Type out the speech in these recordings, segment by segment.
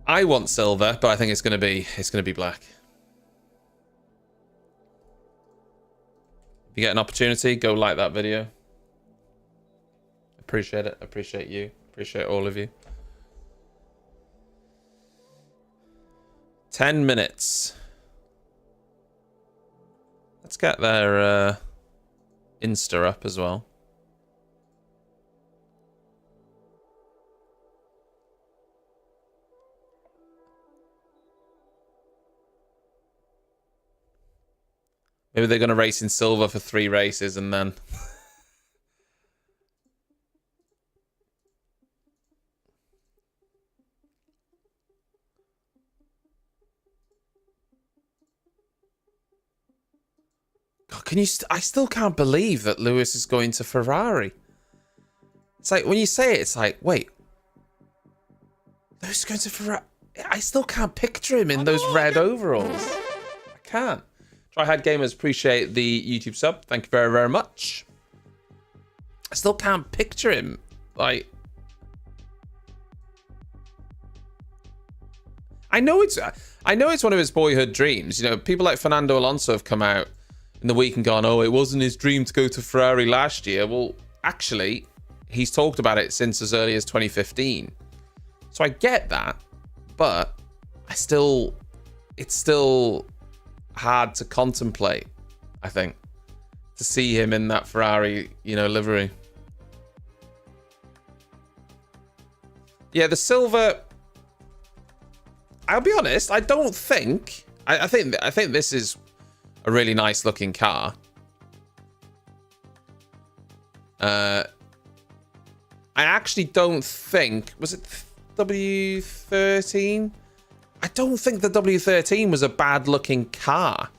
I want silver, but I think it's gonna be black. If you get an opportunity, go like that video. Appreciate it. Appreciate you. Appreciate all of you. 10 minutes. Let's get their Insta up as well. Maybe they're going to race in silver for 3 races and then... God, can you... I still can't believe that Lewis is going to Ferrari. It's like, when you say it, it's like, wait. Lewis is going to Ferrari? I still can't picture him in those red overalls. I can't. Tryhard Gamers, appreciate the YouTube sub. Thank you very, very much. I still can't picture him. Like, I know it's one of his boyhood dreams. You know, people like Fernando Alonso have come out in the week and gone, oh, it wasn't his dream to go to Ferrari last year. Well, actually, he's talked about it since as early as 2015. So I get that, but it's still hard to contemplate, I think, to see him in that Ferrari, you know, livery. Yeah, the silver, I'll be honest, I don't think I think this is a really nice looking car. I actually don't think, was it W13? I don't think the W13 was a bad looking car.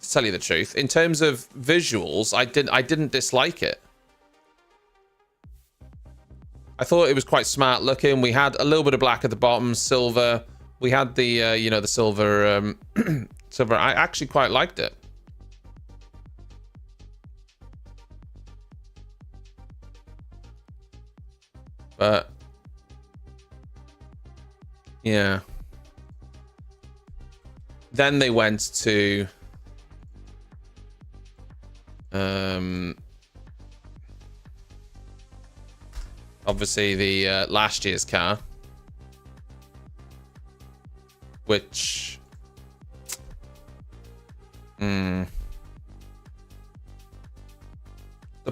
To tell you the truth, in terms of visuals, I didn't dislike it. I thought it was quite smart looking. We had a little bit of black at the bottom, silver. We had the you know, the silver silver. I actually quite liked it. But yeah. Then they went to obviously the last year's car, which the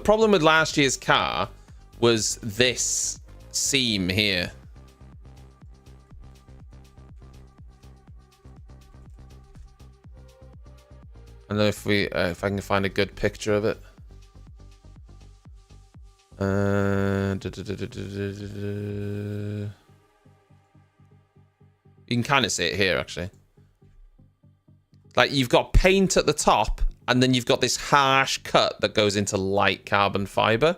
problem with last year's car was this seam here. I don't know if I can find a good picture of it. You can kind of see it here, actually. Like, you've got paint at the top, and then you've got this harsh cut that goes into light carbon fiber.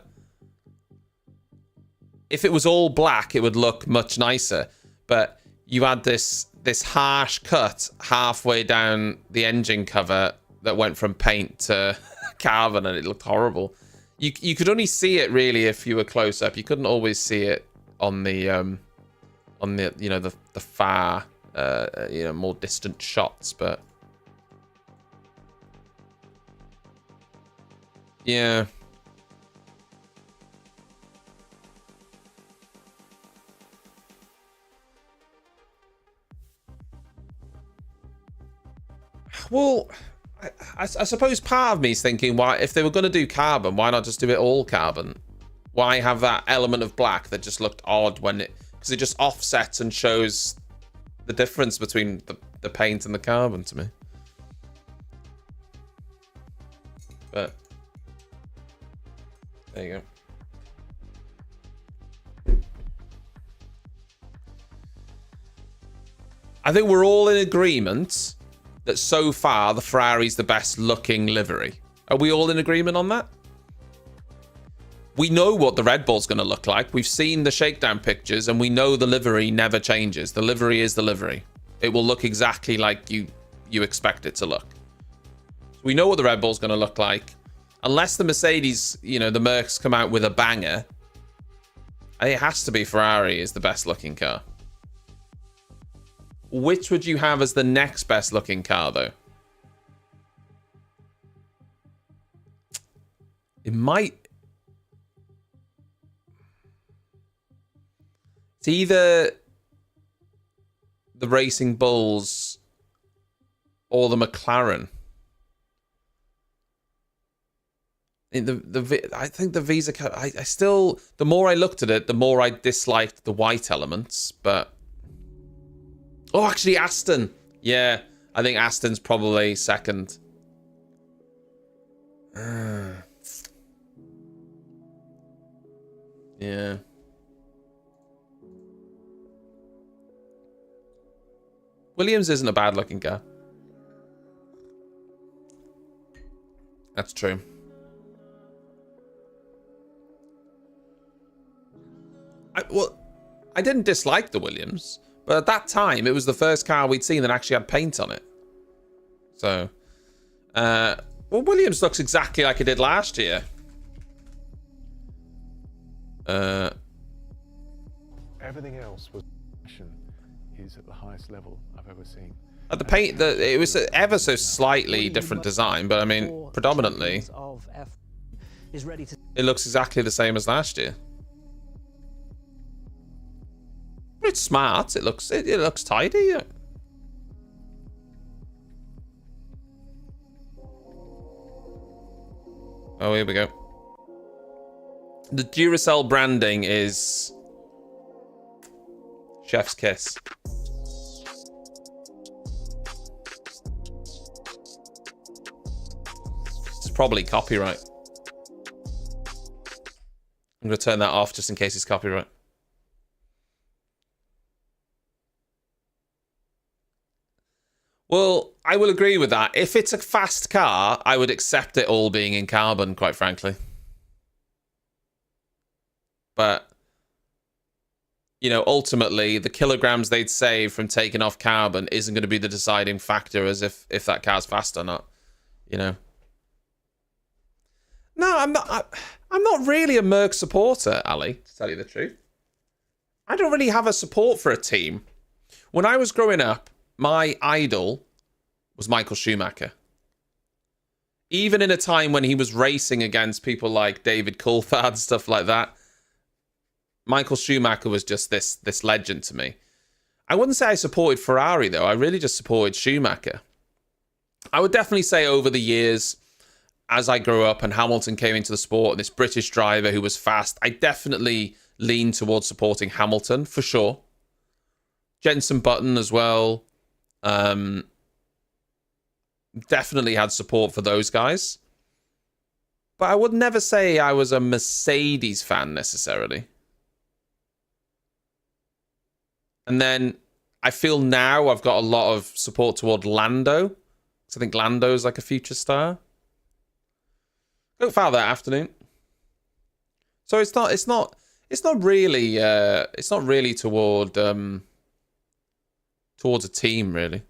If it was all black, it would look much nicer. But you had this harsh cut halfway down the engine cover that went from paint to carbon, and it looked horrible. You could only see it really if you were close up. You couldn't always see it on the you know, the far you know, more distant shots. But yeah. Well, I suppose part of me is thinking, why, if they were going to do carbon, why not just do it all carbon? Why have that element of black that just looked odd when it, because it just offsets and shows the difference between the paint and the carbon to me. But there you go. I think we're all in agreement that so far the Ferrari's the best looking livery. Are we all in agreement on that? We know what the Red Bull's going to look like. We've seen the shakedown pictures, and we know the livery never changes. The livery is the livery. It will look exactly like you expect it to look. So we know what the Red Bull's going to look like. Unless the Mercedes, you know, the Mercs come out with a banger, It has to be Ferrari is the best looking car. Which would you have as the next best looking car, though? It might... It's either the Racing Bulls or the McLaren. I think the Visa car... I still... The more I looked at it, the more I disliked the white elements, but... Oh, actually, Aston. Yeah, I think Aston's probably second. Yeah. Williams isn't a bad looking car. That's true. I didn't dislike the Williams, but at that time, it was the first car we'd seen that actually had paint on it. So, well, Williams looks exactly like it did last year. Everything else was is at the highest level I've ever seen. At the paint, it was ever so slightly different design, but I mean, predominantly, it looks exactly the same as last year. It's smart. It looks tidy. Yeah. Oh, here we go. The Duracell branding is chef's kiss. It's probably copyright. I'm going to turn that off just in case it's copyright. Well, I will agree with that. If it's a fast car, I would accept it all being in carbon, quite frankly. But, you know, ultimately, the kilograms they'd save from taking off carbon isn't going to be the deciding factor as if that car's fast or not, you know. No, I'm not really a Merc supporter, Ali, to tell you the truth. I don't really have a support for a team. When I was growing up, my idol was Michael Schumacher. Even in a time when he was racing against people like David Coulthard and stuff like that, Michael Schumacher was just this legend to me. I wouldn't say I supported Ferrari, though. I really just supported Schumacher. I would definitely say over the years, as I grew up and Hamilton came into the sport, and this British driver who was fast, I definitely leaned towards supporting Hamilton, for sure. Jenson Button as well. Definitely had support for those guys. But I would never say I was a Mercedes fan necessarily. And then I feel now I've got a lot of support toward Lando. So I think Lando's like a future star. Go far that afternoon. So it's not really toward towards a team, really.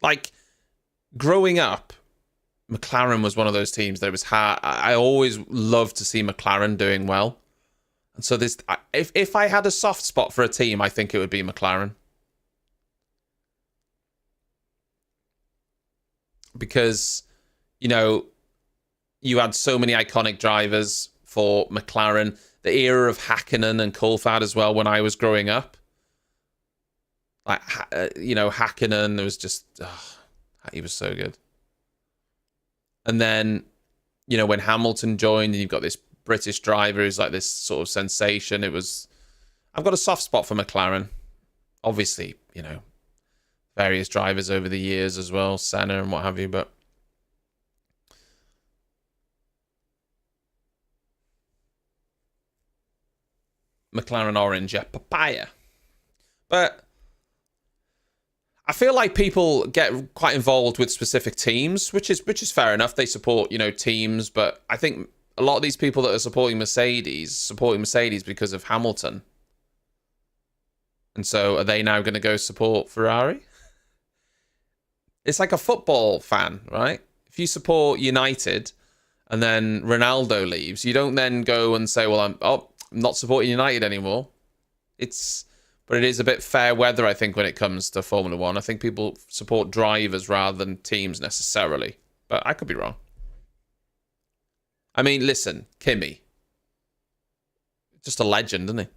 Like, growing up, McLaren was one of those teams that was hard. I always loved to see McLaren doing well. And so if I had a soft spot for a team, I think it would be McLaren. Because, you know, you had so many iconic drivers for McLaren. The era of Hakkinen and Coulthard as well when I was growing up. Like, you know, Hakkinen, it was just... he was so good. And then, you know, when Hamilton joined and you've got this British driver who's like this sort of sensation, it was... I've got a soft spot for McLaren. Obviously, you know, various drivers over the years as well, Senna and what have you, but... McLaren orange, yeah, papaya. But... I feel like people get quite involved with specific teams, which is fair enough. They support, you know, teams, but I think a lot of these people that are supporting Mercedes because of Hamilton. And so are they now going to go support Ferrari? It's like a football fan, right? If you support United and then Ronaldo leaves, you don't then go and say, well, I'm not supporting United anymore. But it is a bit fair weather, I think, when it comes to Formula One. I think people support drivers rather than teams necessarily, but I could be wrong. I mean, listen, Kimi, just a legend, isn't he?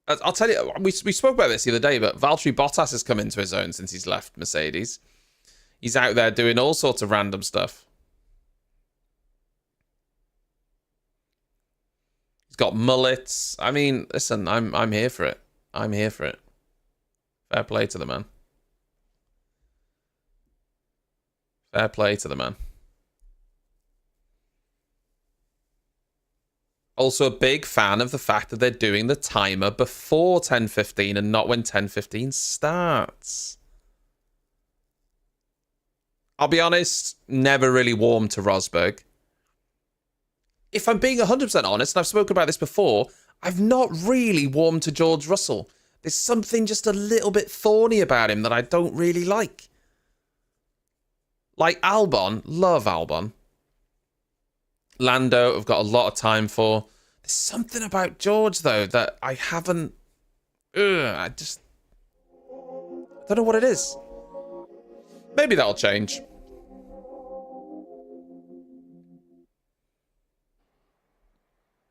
I'll tell you, we spoke about this the other day, but Valtteri Bottas has come into his own since he's left Mercedes. He's out there doing all sorts of random stuff. He's got mullets. I mean, listen, I'm here for it. I'm here for it. Fair play to the man. Fair play to the man. Also a big fan of the fact that they're doing the timer before 10:15 and not when 10:15 starts. I'll be honest, never really warmed to Rosberg. If I'm being 100% honest, and I've spoken about this before, I've not really warmed to George Russell. There's something just a little bit thorny about him that I don't really like. Like Albon, love Albon. Lando, I've got a lot of time for. There's something about George, though, that I haven't... I don't know what it is. Maybe that'll change.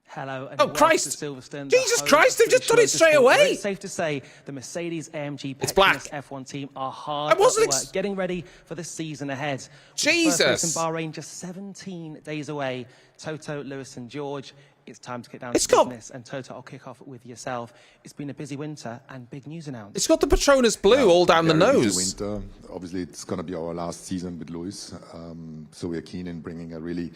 Hello. And oh, Christ. Silverstone, Jesus Christ, they've just done it straight away. It's safe to say the Mercedes AMG Petronas F1 team are hard at work getting ready for the season ahead. Jesus. The first race in Bahrain just 17 days away. Toto, Lewis and George, it's time to get down to business. And Toto, I'll kick off with yourself. It's been a busy winter and big news announced. It's got the Petronas blue all down the nose. Winter. Obviously, it's going to be our last season with Lewis, so we're keen in bringing a really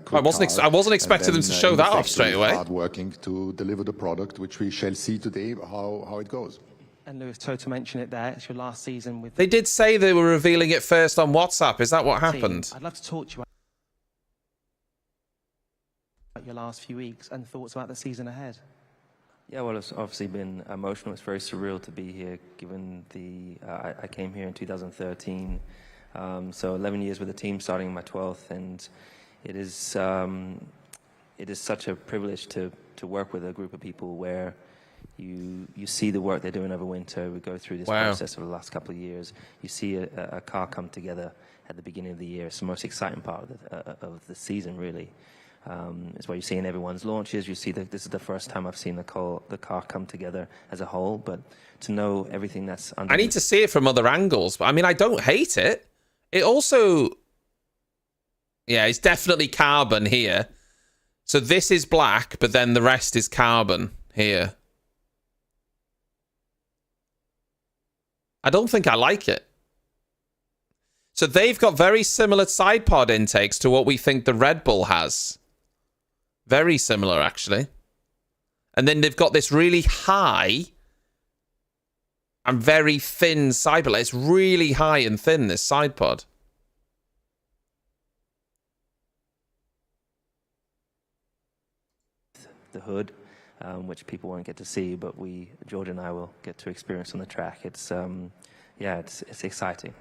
quick I wasn't expecting them to show that off straight away. Hard working to deliver the product, which we shall see today how it goes. And Lewis, Toto mentioned it there. It's your last season with. They did say they were revealing it first on WhatsApp. Is that what happened? I'd love to talk to you about your last few weeks and thoughts about the season ahead. Yeah, well, it's obviously been emotional. It's very surreal to be here, given I came here in 2013, so 11 years with the team, starting my 12th, and it is such a privilege to work with a group of people where you see the work they're doing over winter. We go through this process over the last couple of years. You see a car come together at the beginning of the year. It's the most exciting part of the season, really. It's what you see in everyone's launches. You see that this is the first time I've seen the car come together as a whole, but to know everything that's under... I need to see it from other angles, but I mean, I don't hate it. It also... Yeah, it's definitely carbon here. So this is black, but then the rest is carbon here. I don't think I like it. So they've got very similar side pod intakes to what we think the Red Bull has. Very similar, actually. And then they've got this really high and very thin side pod. It's really high and thin, this side pod. The hood, which people won't get to see, but George and I will get to experience on the track. It's exciting.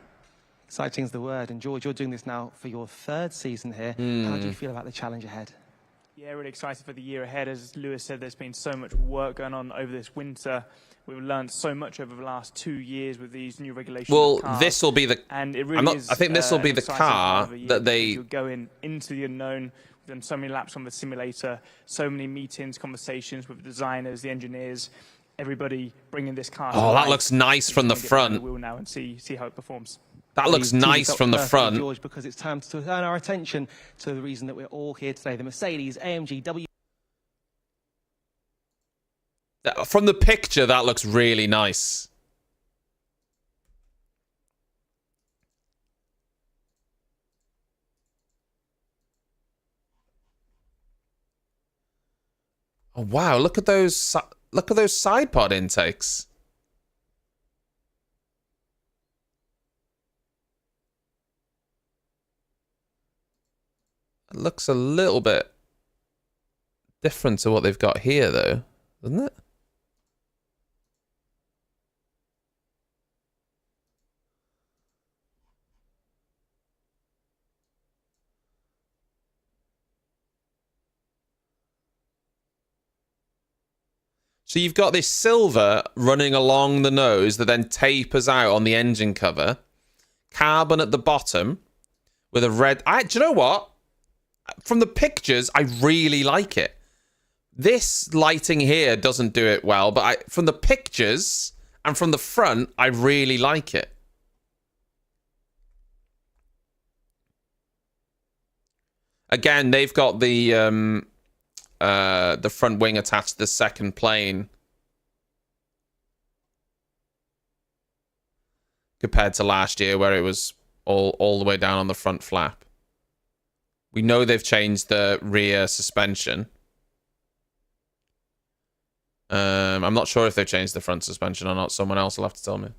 Exciting is the word. And George, you're doing this now for your third season here. How do you feel about the challenge ahead? Yeah, really excited for the year ahead. As Lewis said, there's been so much work going on over this winter. We've learned so much over the last 2 years with these new regulations. Well, this will be the... And it really is, I think this will be the car that they... You're going into the unknown. We've done so many laps on the simulator, so many meetings, conversations with the designers, the engineers, everybody bringing this car to life. that looks nice from the front. The wheel now and see how it performs. That looks nice from the front. George, because it's time to turn our attention to the reason that we're all here today, the Mercedes AMG W. From the picture, that looks really nice. Oh wow, look at those side pod intakes. It looks a little bit different to what they've got here, though, doesn't it? So you've got this silver running along the nose that then tapers out on the engine cover. Carbon at the bottom with a red... do you know what? From the pictures, I really like it. This lighting here doesn't do it well, but from the pictures and from the front, I really like it. Again, they've got the front wing attached to the second plane compared to last year where it was all the way down on the front flap. We know they've changed the rear suspension. I'm not sure if they've changed the front suspension or not. Someone else will have to tell me.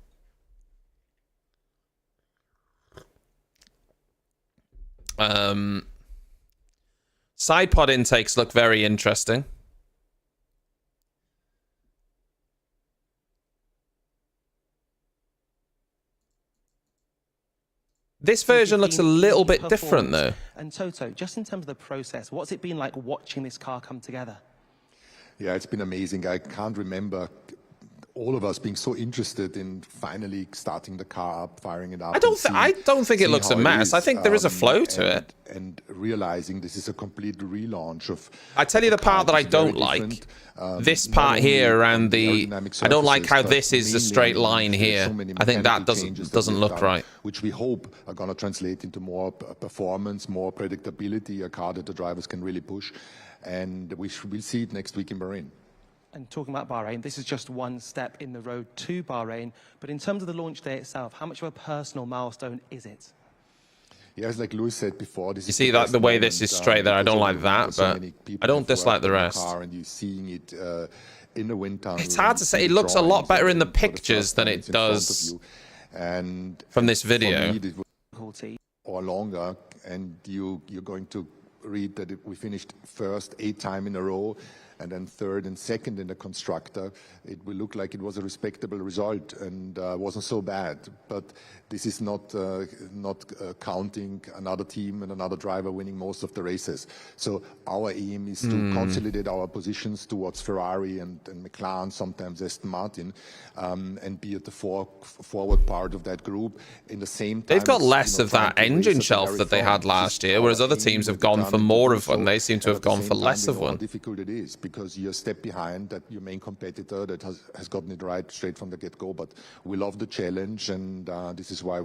Side pod intakes look very interesting. This version looks a little bit different, though. And Toto, just in terms of the process, what's it been like watching this car come together? Yeah, it's been amazing. I can't remember all of us being so interested in finally starting the car up, firing it up. I don't think it looks a mess. I think there is a flow to it. And realizing this is a complete relaunch of... I tell you the part that I don't like. This part here around the... I don't like how this is a straight line here. I think that doesn't look right. Which we hope are going to translate into more performance, more predictability, a car that the drivers can really push. And we'll see it next week in Bahrain. And talking about Bahrain, this is just one step in the road to Bahrain. But in terms of the launch day itself, how much of a personal milestone is it? Yes, like Lewis said before, this you see that the way this is straight there. I don't like that, but I don't dislike the rest. And you're seeing it in the wind tunnel. It's hard to say. It looks a lot better in the pictures than it does and from this video. Or longer, and you're going to read that we finished first 8 times in a row, and then third and second in the constructor. It will look like it was a respectable result and wasn't so bad. But this is not counting another team and another driver winning most of the races. So our aim is to consolidate our positions towards Ferrari and McLaren, sometimes Aston Martin, and be at the forward part of that group. In the same time, they've got less of that engine shelf that they had last year, whereas other teams have gone for more of one. They seem to have gone for less of one. How difficult it is, because you're a step behind that your main competitor that has gotten it right straight from the get-go. But we love the challenge, and this is why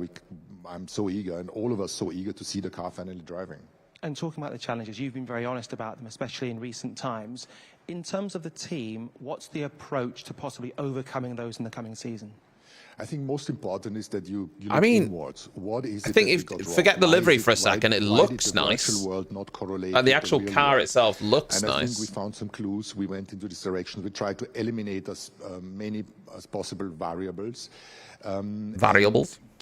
I'm so eager, and all of us so eager to see the car finally driving. And talking about the challenges, you've been very honest about them, especially in recent times. In terms of the team, what's the approach to possibly overcoming those in the coming season? I think most important is that you look inwards. What is it? I think forget the livery for a second. It looks nice. And the actual car itself looks nice. I think we found some clues. We went into this direction. We tried to eliminate as many as possible variables.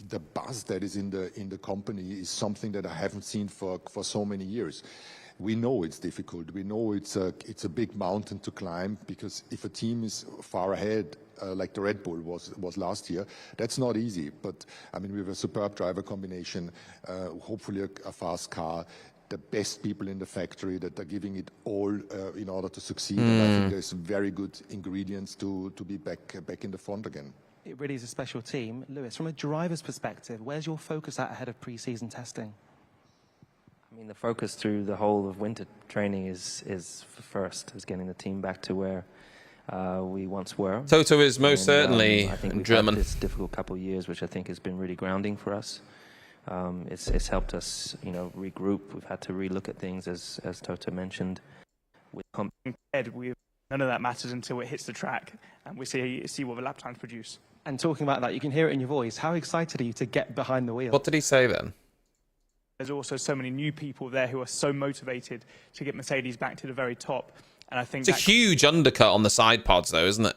The buzz that is in the company is something that I haven't seen for so many years. We know it's difficult. We know it's a big mountain to climb, because if a team is far ahead, like the Red Bull was last year, that's not easy. But I mean, we have a superb driver combination, hopefully a fast car, the best people in the factory that are giving it all in order to succeed. And I think there's very good ingredients to be back in the front again. It really is a special team. Lewis, from a driver's perspective, where's your focus at ahead of pre-season testing? I mean, the focus through the whole of winter training is getting the team back to where we once were. Toto is most certainly I think we've German. had this difficult couple of years, which I think has been really grounding for us. It's helped us, regroup. We've had to relook at things, as Toto mentioned. None of that matters until it hits the track and we see what the lap times produce. And talking about that, you can hear it in your voice. How excited are you to get behind the wheel? What did he say then? There's also so many new people there who are so motivated to get Mercedes back to the very top. And I think it's a huge undercut on the side pods, though, isn't it?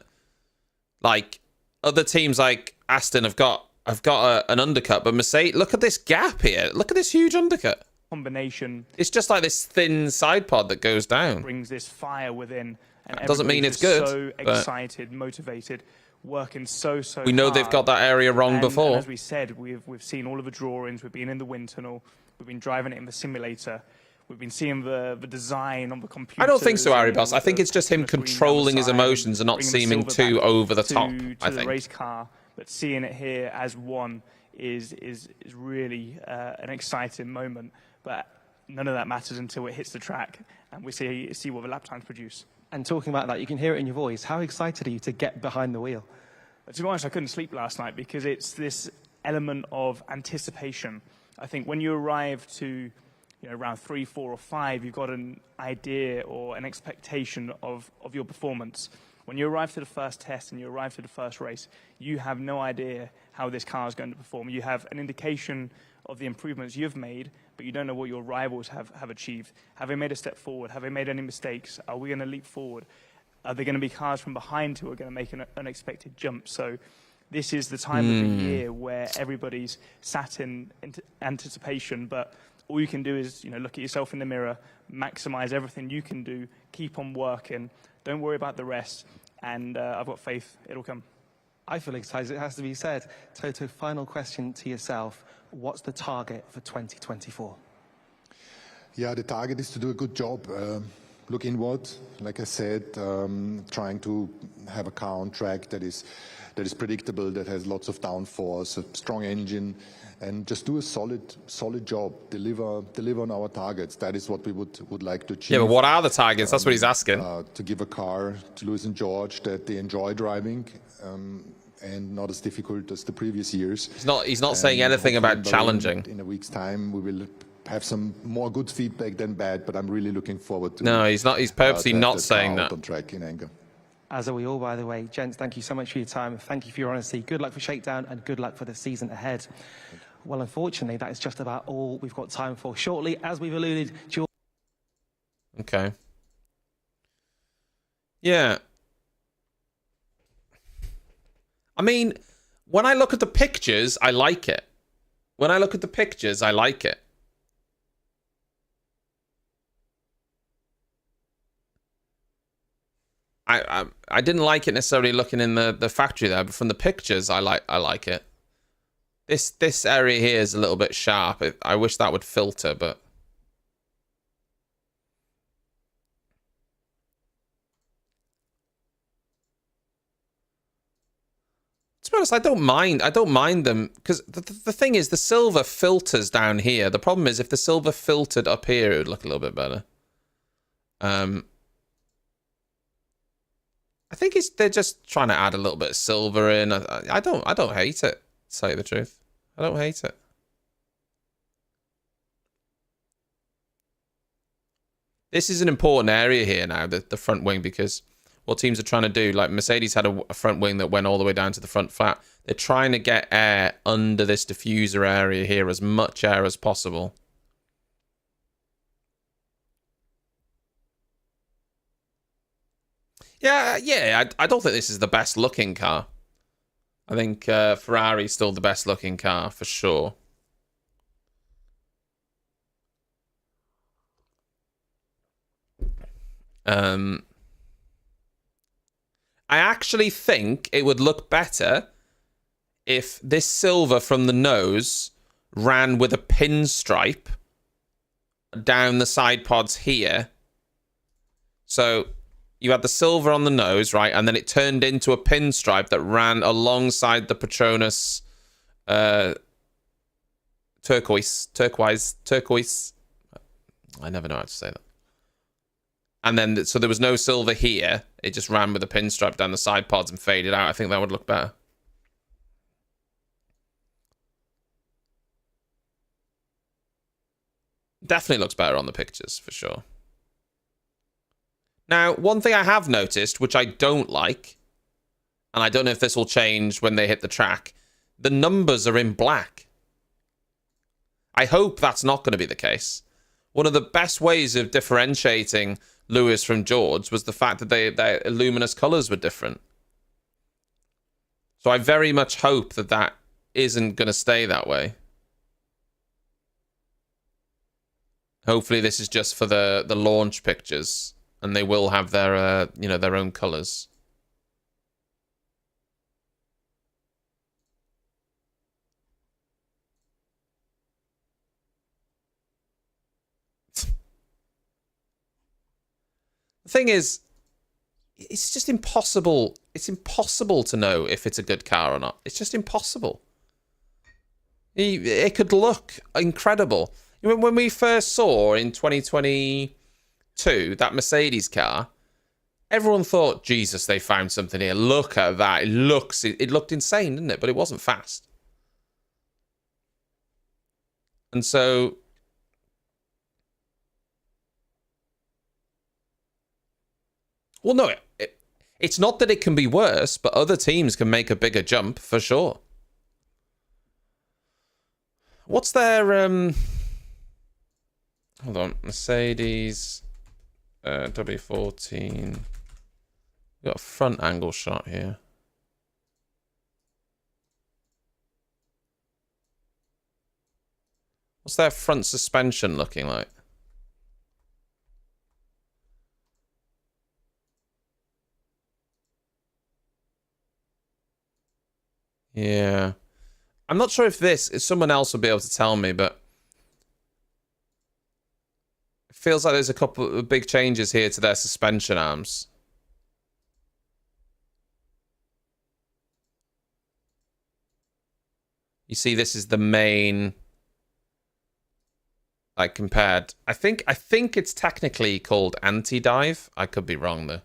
Like other teams like Aston have got an undercut, but Mercedes, look at this gap here. Look at this huge undercut. Combination. It's just like this thin side pod that goes down. Brings this fire within. And that doesn't mean it's good. So excited, motivated, working so we know hard. They've got that area wrong before. And as we said, we've seen all of the drawings. We've been in the wind tunnel. We've been driving it in the simulator. We've been seeing the design on the computer. I don't think so, Ari Boss. I think it's just him controlling his emotions and not seeming too over the top, I think. The race car, but seeing it here as one is really an exciting moment. But none of that matters until it hits the track and we see what the lap times produce. And talking about that, you can hear it in your voice. How excited are you to get behind the wheel? But to be honest, I couldn't sleep last night because it's this element of anticipation. I think when you arrive to around 3, 4, or 5, you've got an idea or an expectation of your performance. When you arrive to the first test and you arrive to the first race, you have no idea how this car is going to perform. You have an indication of the improvements you've made, but you don't know what your rivals have achieved. Have they made a step forward? Have they made any mistakes? Are we going to leap forward? Are there going to be cars from behind who are going to make an unexpected jump? So this is the time of the year where everybody's sat in anticipation, but all you can do is, look at yourself in the mirror, maximize everything you can do, keep on working, don't worry about the rest, and I've got faith it'll come. I feel excited, it has to be said. Toto, final question to yourself. What's the target for 2024? Yeah, the target is to do a good job. Look inward, like I said, trying to have a car on track that is predictable, that has lots of downforce, a strong engine, and just do a solid job, deliver on our targets. That is what we would like to achieve. Yeah, but what are the targets? That's what he's asking. To give a car to Lewis and George that they enjoy driving, and not as difficult as the previous years. He's not saying anything about challenging. In a week's time, we will have some more good feedback than bad, but I'm really looking forward to. No, he's not. He's purposely not saying that. On track in anger. As are we all, by the way. Gents, thank you so much for your time. Thank you for your honesty. Good luck for Shakedown and good luck for the season ahead. Well, unfortunately, that is just about all we've got time for. Shortly, as we've alluded, George. Okay. Yeah. I mean, when I look at the pictures, I like it. When I look at the pictures, I like it. I didn't like it necessarily looking in the factory there, but from the pictures, I like it. This area here is a little bit sharp. I wish that would filter, but to be honest, I don't mind them because the thing is the silver filters down here. The problem is if the silver filtered up here, it would look a little bit better. I think they're just trying to add a little bit of silver in. I don't hate it, to tell you the truth. I don't hate it. This is an important area here now, the front wing, because what teams are trying to do, like Mercedes had a front wing that went all the way down to the front fat. They're trying to get air under this diffuser area here, as much air as possible. Yeah, I don't think this is the best looking car. I think Ferrari's still the best looking car, for sure. I actually think it would look better if this silver from the nose ran with a pinstripe down the side pods here. So you had the silver on the nose, right? And then it turned into a pinstripe that ran alongside the Petronas turquoise. I never know how to say that. And then, so there was no silver here. It just ran with a pinstripe down the side pods and faded out. I think that would look better. Definitely looks better on the pictures, for sure. Now, one thing I have noticed, which I don't like, and I don't know if this will change when they hit the track, the numbers are in black. I hope that's not going to be the case. One of the best ways of differentiating Lewis from George was the fact that their luminous colours were different. So I very much hope that that isn't going to stay that way. Hopefully this is just for the launch pictures, and they will have their their own colours. The thing is, it's just impossible. It's impossible to know if it's a good car or not. It's just impossible. It could look incredible. When we first saw in 2022 that Mercedes car, everyone thought, Jesus, they found something here. Look at that. It looked insane, didn't it? But it wasn't fast. And so well, no, it's not that it can be worse, but other teams can make a bigger jump for sure. What's their hold on, Mercedes W14. We've got a front angle shot here. What's their front suspension looking like? Yeah. I'm not sure if someone else will be able to tell me, but it feels like there's a couple of big changes here to their suspension arms. You see, this is the main, like, compared. I think it's technically called anti-dive. I could be wrong though.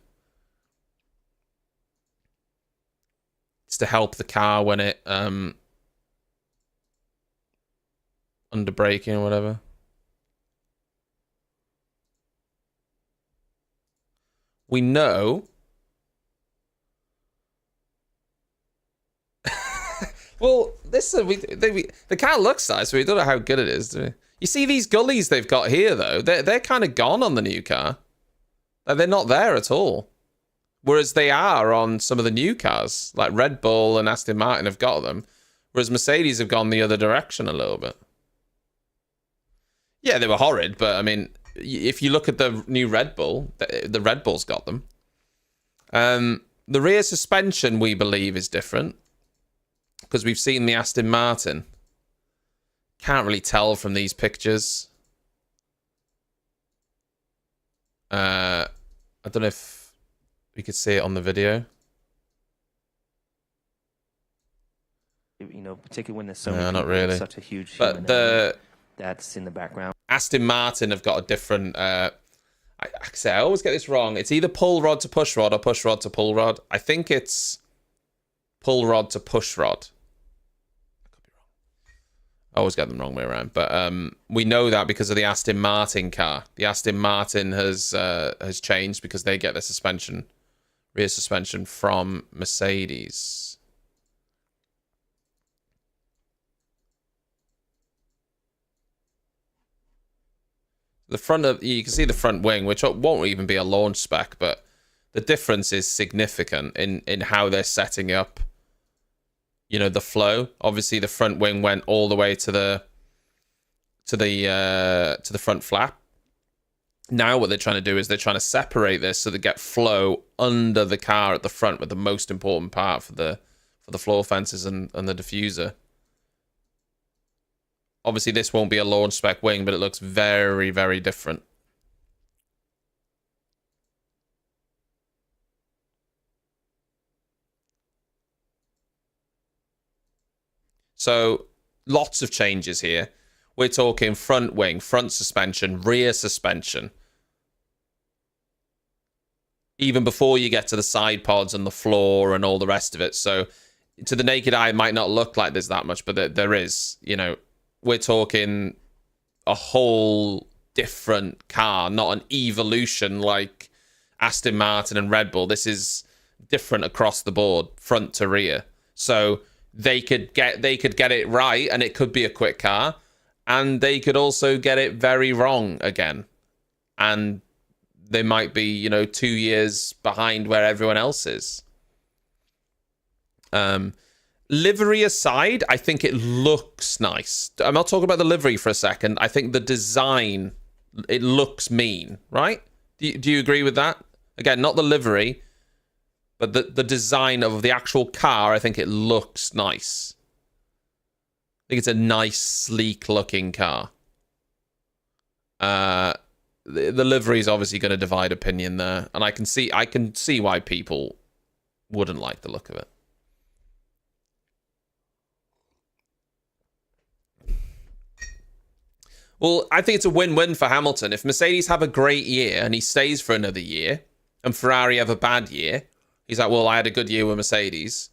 It's to help the car when it under braking or whatever. We know. Well, the car looks nice, but we don't know how good it is, do we? You see these gullies they've got here, though? They're kind of gone on the new car. They're not there at all. Whereas they are on some of the new cars, like Red Bull and Aston Martin have got them. Whereas Mercedes have gone the other direction a little bit. Yeah, they were horrid, but I mean, if you look at the new Red Bull, the Red Bull's got them. The rear suspension, we believe, is different. Because we've seen the Aston Martin. Can't really tell from these pictures. I don't know if we could see it on the video. You know, particularly when there's so No, not really. such a huge But that's in the background. Aston Martin have got a different. I always get this wrong. It's either pull rod to push rod or push rod to pull rod. I think it's pull rod to push rod. I could be wrong. I always get them wrong way around. But we know that because of the Aston Martin car. The Aston Martin has changed because they get the rear suspension from Mercedes. The front of, you can see the front wing, which won't even be a launch spec, but the difference is significant in how they're setting up, you know, the flow. Obviously, the front wing went all the way to the front flap. Now what they're trying to do is they're trying to separate this so they get flow under the car at the front, with the most important part for the floor fences and the diffuser. Obviously, this won't be a launch spec wing, but it looks very, very different. So, lots of changes here. We're talking front wing, front suspension, rear suspension. Even before you get to the side pods and the floor and all the rest of it. So, to the naked eye, it might not look like there's that much, but there is, you know. We're talking a whole different car, not an evolution like Aston Martin and Red Bull. This is different across the board, front to rear. So they could get it right, and it could be a quick car, and they could also get it very wrong again, and they might be, you know, 2 years behind where everyone else is. Livery aside, I think it looks nice. I'm not talking about the livery for a second. I think the design, it looks mean, right? Do you agree with that? Again, not the livery, but the design of the actual car, I think it looks nice. I think it's a nice, sleek-looking car. the livery is obviously going to divide opinion there, and I can see why people wouldn't like the look of it. Well, I think it's a win-win for Hamilton. If Mercedes have a great year and he stays for another year, and Ferrari have a bad year, he's like, well, I had a good year with Mercedes.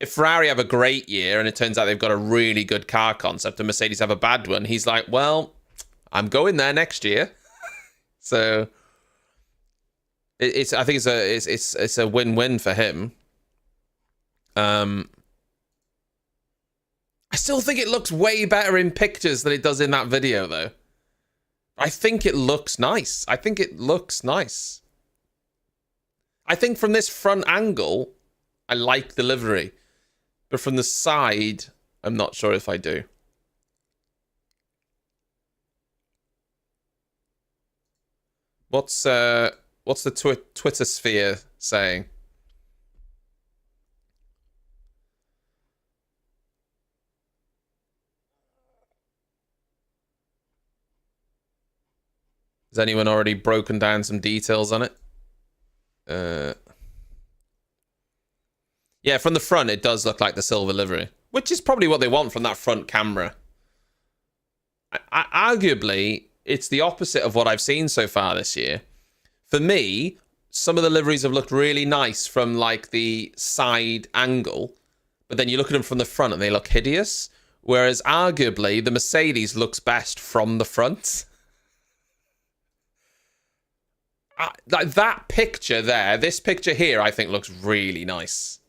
If Ferrari have a great year and it turns out they've got a really good car concept and Mercedes have a bad one, he's like, well, I'm going there next year. So I think it's a win-win for him. I still think it looks way better in pictures than it does in that video, though. I think it looks nice. I think from this front angle, I like the livery. But from the side, I'm not sure if I do. What's the Twitter sphere saying? Has anyone already broken down some details on it? Yeah, from the front, it does look like the silver livery, which is probably what they want from that front camera. Arguably, it's the opposite of what I've seen so far this year. For me, some of the liveries have looked really nice from like the side angle, but then you look at them from the front and they look hideous. Whereas arguably, the Mercedes looks best from the front. Like that picture there, this picture here, I think looks really nice.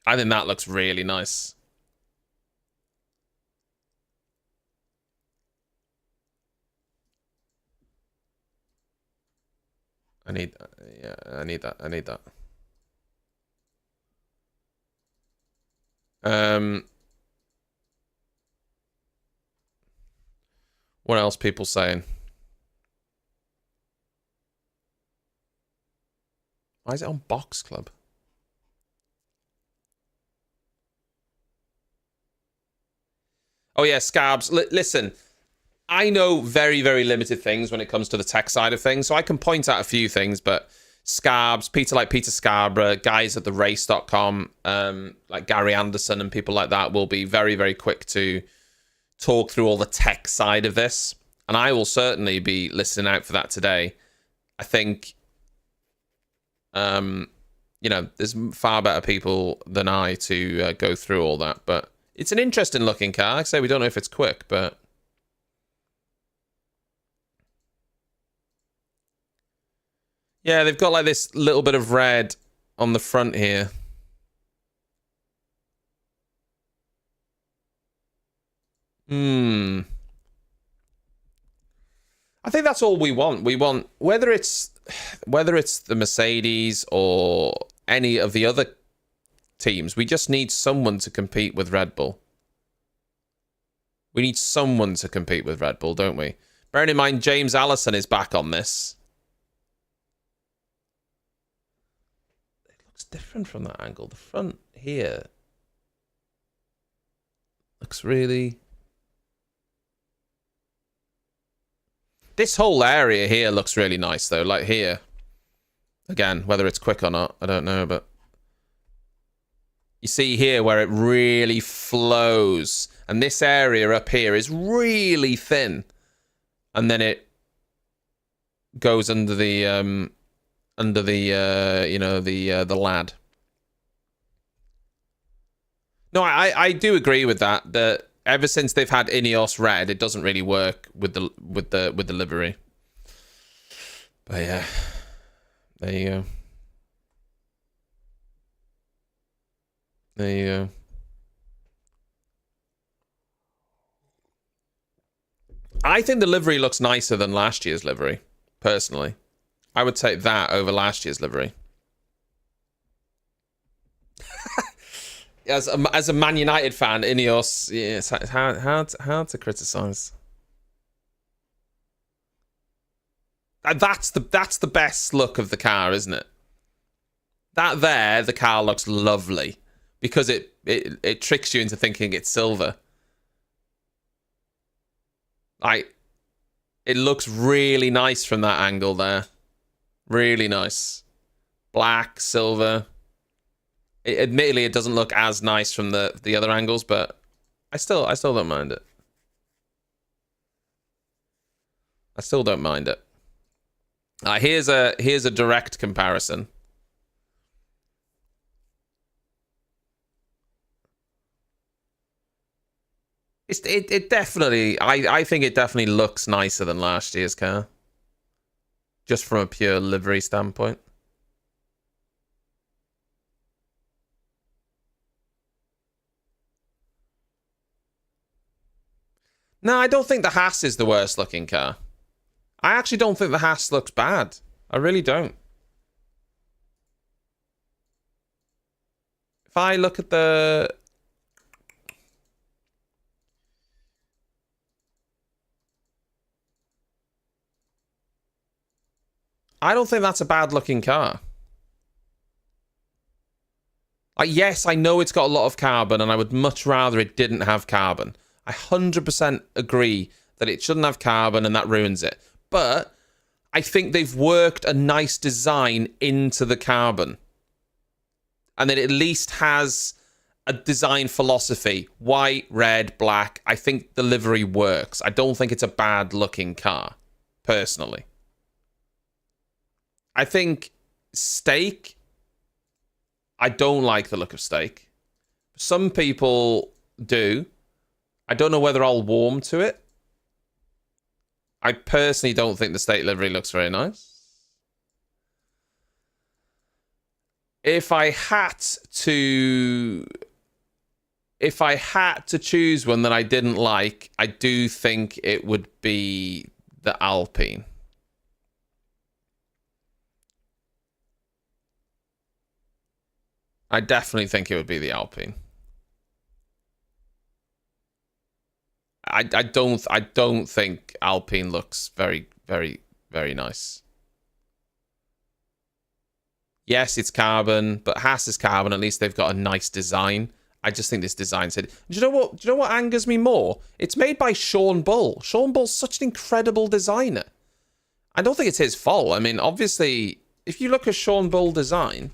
I think that looks really nice. I need that. What else people saying? Why is it on Box Club? Oh yeah, Scabs. Listen, I know very, very limited things when it comes to the tech side of things, so I can point out a few things, but Scabs, Peter Scarborough, guys at the race.com, like Gary Anderson and people like that will be very, very quick to talk through all the tech side of this, and I will certainly be listening out for that today. I think, there's far better people than I to go through all that, but it's an interesting looking car. Like I say, we don't know if it's quick, but yeah, they've got like this little bit of red on the front here. I think that's all we want. We want, whether it's the Mercedes or any of the other teams, we just need someone to compete with Red Bull. We need someone to compete with Red Bull, don't we? Bearing in mind, James Allison is back on this. It looks different from that angle. The front here looks really... This whole area here looks really nice, though. Like here. Again, whether it's quick or not, I don't know, but... You see here where it really flows. And this area up here is really thin. And then it goes under the the lad. No, I do agree with that. That ever since they've had Ineos Red, it doesn't really work with the livery. But yeah, there you go. There you go. I think the livery looks nicer than last year's livery, personally. I would take that over last year's livery. As a Man United fan, Ineos, yeah, it's hard to criticize. That's the best look of the car, isn't it? That there, the car looks lovely because it tricks you into thinking it's silver. It looks really nice from that angle there. Really nice. Black, silver. Admittedly, it doesn't look as nice from the other angles, but I still don't mind it. I still don't mind it. Here's a direct comparison. It definitely, I think it definitely looks nicer than last year's car. Just from a pure livery standpoint. No, I don't think the Hadz is the worst looking car. I actually don't think the Hadz looks bad. I really don't. If I look at the... I don't think that's a bad looking car. Yes, I know it's got a lot of carbon and I would much rather it didn't have carbon. I 100% agree that it shouldn't have carbon and that ruins it. But I think they've worked a nice design into the carbon. And it at least has a design philosophy. White, red, black. I think the livery works. I don't think it's a bad looking car, personally. I think steak, I don't like the look of steak. Some people do. I don't know whether I'll warm to it. I personally don't think the steak livery looks very nice. If I had to choose one that I didn't like, I do think it would be the Alpine. I definitely think it would be the Alpine. I don't think Alpine looks very, very, very nice. Yes, it's carbon, but Hadz is carbon. At least they've got a nice design. I just think this design said. Do you know what? Do you know what angers me more? It's made by Sean Bull. Sean Bull's such an incredible designer. I don't think it's his fault. I mean, obviously, if you look at Sean Bull design,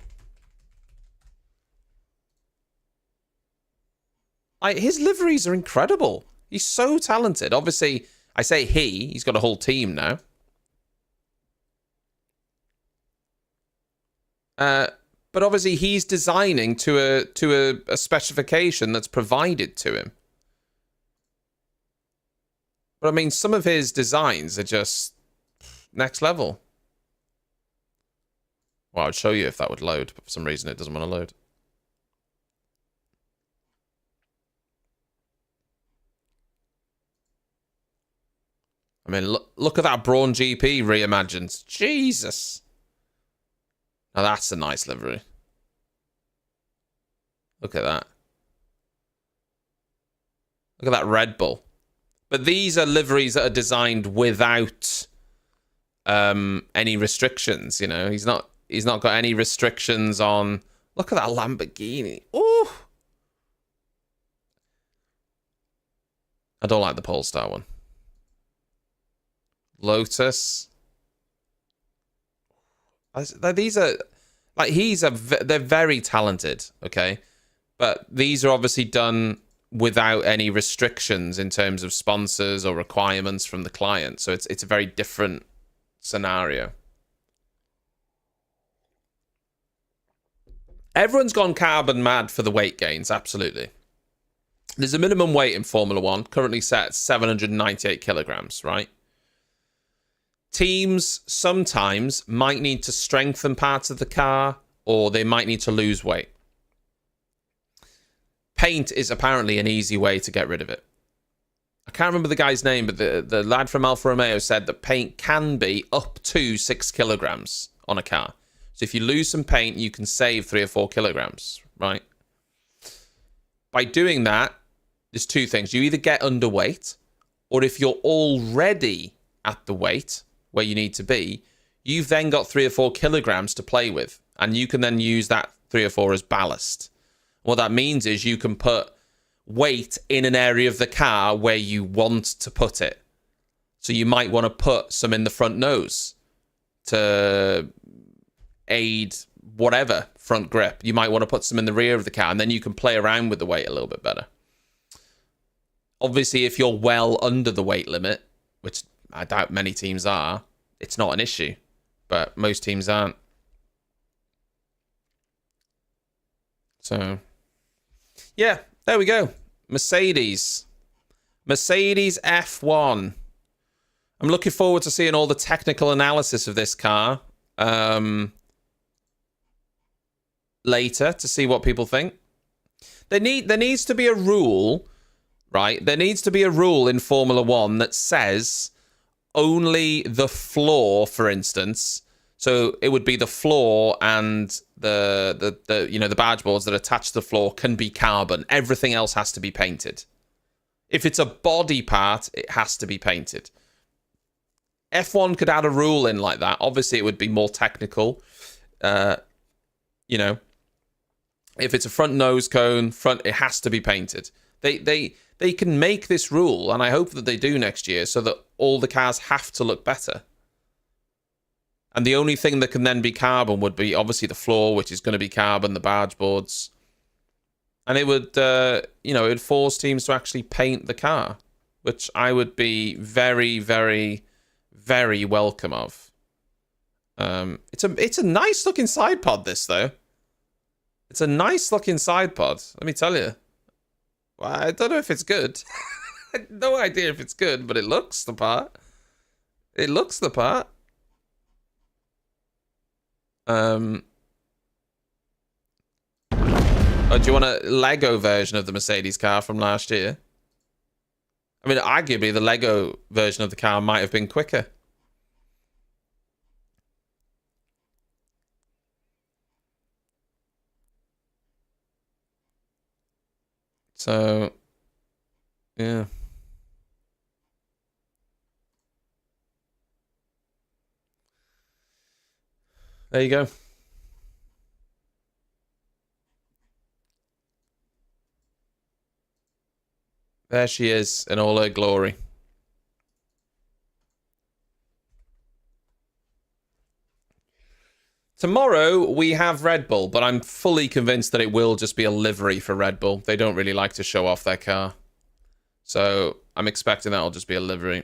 his liveries are incredible. He's so talented. Obviously, I say he's got a whole team now. But obviously, he's designing to a specification that's provided to him. But I mean, some of his designs are just next level. Well, I'd show you if that would load, but for some reason it doesn't want to load. I mean, look at that Brawn GP reimagined. Jesus. Now that's a nice livery. Look at that. Look at that Red Bull. But these are liveries that are designed without any restrictions, you know. He's not got any restrictions on... Look at that Lamborghini. Ooh. I don't like the Polestar one. Lotus. These are like they're very talented, okay, but these are obviously done without any restrictions in terms of sponsors or requirements from the client, so it's a very different scenario. Everyone's gone carbon mad for the weight gains, absolutely. There's a minimum weight in Formula One currently set at 798 kilograms, right? Teams sometimes might need to strengthen parts of the car, or they might need to lose weight. Paint is apparently an easy way to get rid of it. I can't remember the guy's name, but the lad from Alfa Romeo said that paint can be up to 6 kilograms on a car. So if you lose some paint, you can save 3 or 4 kilograms, right? By doing that, there's two things. You either get underweight, or if you're already at the weight where you need to be, you've then got 3 or 4 kilograms to play with, and you can then use that 3 or 4 as ballast. What that means is you can put weight in an area of the car where you want to put it. So you might want to put some in the front nose to aid whatever front grip. You might want to put some in the rear of the car, and then you can play around with the weight a little bit better. Obviously, if you're well under the weight limit, which I doubt many teams are, it's not an issue, but most teams aren't. So, yeah, there we go. Mercedes F1. I'm looking forward to seeing all the technical analysis of this car later to see what people think. There needs to be a rule, right? There needs to be a rule in Formula One that says only the floor, for instance. So it would be the floor and the badge boards that attach to the floor can be carbon. Everything else has to be painted. If it's a body part, it has to be painted. F1 could add a rule in like that. Obviously, it would be more technical. If it's a front nose cone, it has to be painted. They can make this rule, and I hope that they do next year, so that all the cars have to look better. And the only thing that can then be carbon would be obviously the floor, which is going to be carbon, the barge boards. And it would, it would force teams to actually paint the car, which I would be very, very, very welcome of. It's a nice looking side pod, this though. It's a nice looking side pod, let me tell you. Well, I don't know if it's good. I have no idea if it's good, but it looks the part. It looks the part. Oh, do you want a Lego version of the Mercedes car from last year? I mean, arguably the Lego version of the car might have been quicker. So, yeah. There you go. There she is in all her glory. Tomorrow we have Red Bull, but I'm fully convinced that it will just be a livery for Red Bull. They don't really like to show off their car. So I'm expecting that'll just be a livery.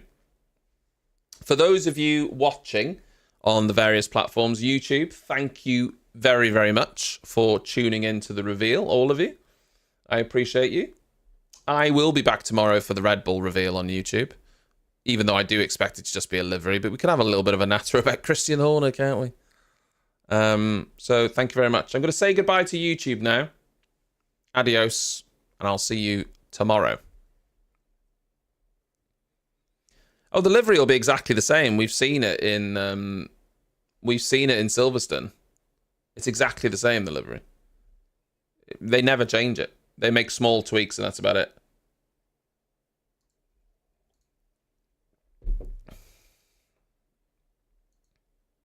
For those of you watching on the various platforms, YouTube, thank you very, very much for tuning into the reveal, all of you. I appreciate you. I will be back tomorrow for the Red Bull reveal on YouTube, even though I do expect it to just be a livery, but we can have a little bit of a natter about Christian Horner, can't we? So thank you very much. I'm going to say goodbye to YouTube now. Adios, and I'll see you tomorrow. Oh, the livery will be exactly the same. We've seen it in Silverstone. It's exactly the same, the livery. They never change it. They make small tweaks, and that's about it.